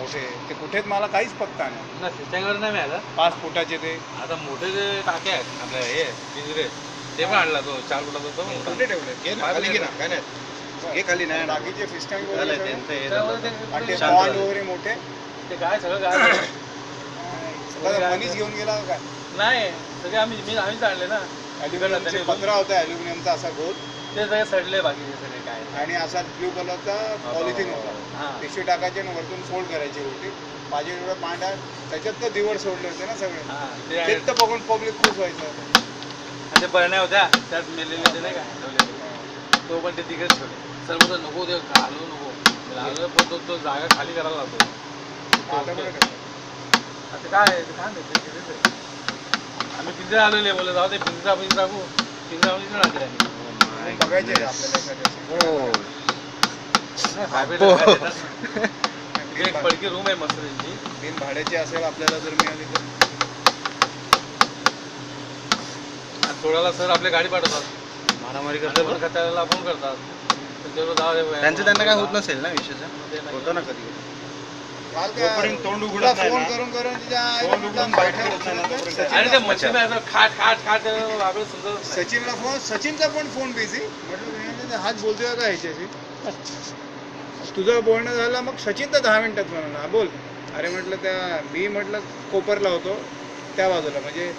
मोठे ते कुठेच मला काहीच पत्ता नाही. त्याच्यावर नाही मिळालं. 5 फुटाचे ते आता मोठे जे टाके आहेत आपल्या हे पिंजरे ते पण आणला तो 4 फुटाचा तो कुठे ठेवले? घे ना, खाली घे ना, काय नाही घे खाली नाही बाकीचे फिश टँक झालं वगैरे त्यांचं हे सगळे? झालं. आणि ते शांत पॉन्ड झालं. वगैरे मोठे ते काय सगळं काय सगळं मनीच घेऊन गेला का काय? नाही सगळे आम्हीच आणले ना. ॲल्युमिनियमचे पत्रा होता, ॲल्युमिनियमचा असा गोल ते सगळे सडले बाकीचे सगळे काय. आणि असा ब्ल्यू कलरचा पॉलिथिन होता. हां. पिशवी टाकायचे आणि वरतून फोल्ड करायची होती. माझे एवढं पांढरा त्याच्यात तर दिवड सोडले होते ना सगळे. हां ते तेच तर बघून पब्लिक खुश व्हायचं. आणि ते बरण्या होत्या त्यात मेलेले ते नाही का ठेवलेले. तो पण ते तिकडेच ठेवले. सर बोलतो नको ते घालू नको घालू पण तो जागा खाली करायला लागतो. आता बरं का? आता काय आहे, ते काय माहिती तिकडेच आहे. आम्ही पिंजरे आलेले बोलले जाऊ ते पिंजरा टाकू पिंजरा राहते आम्ही बघायचे आहे आपल्याला एखाद्या एक पडकी रूम आहे मस्त त्यांची. बिन भाड्याची असेल आपल्याला जर मिळाली तर. सोडायला सर आपल्या गाडी पाठवतात मारामारी करतात करतो पण त्याला फोन करतात तेवढं जाऊ दे. त्यांना काय होत नसेल ना विषयाचं होतं ना कधी काल जोपर्यंत तोंड उघडत तुला नाही फोन ना, करून तिच्या तोंड आईला उघडून म्हटलं, बाहेर येत नाही ना, तोपर्यंत आणि ते मच्छी असं खाट खाट खाट आपलं समजत सचिनला फोन सचिनचा पण फोन बिझी म्हटलं हात बोलतोय का ह्याच्याशी. तुझं बोलणं झालं मग सचिन तर 10 मिनिटात म्हणून बोल. अरे म्हटलं मी म्हटलं कोपरला होतो त्या बाजूला म्हणजे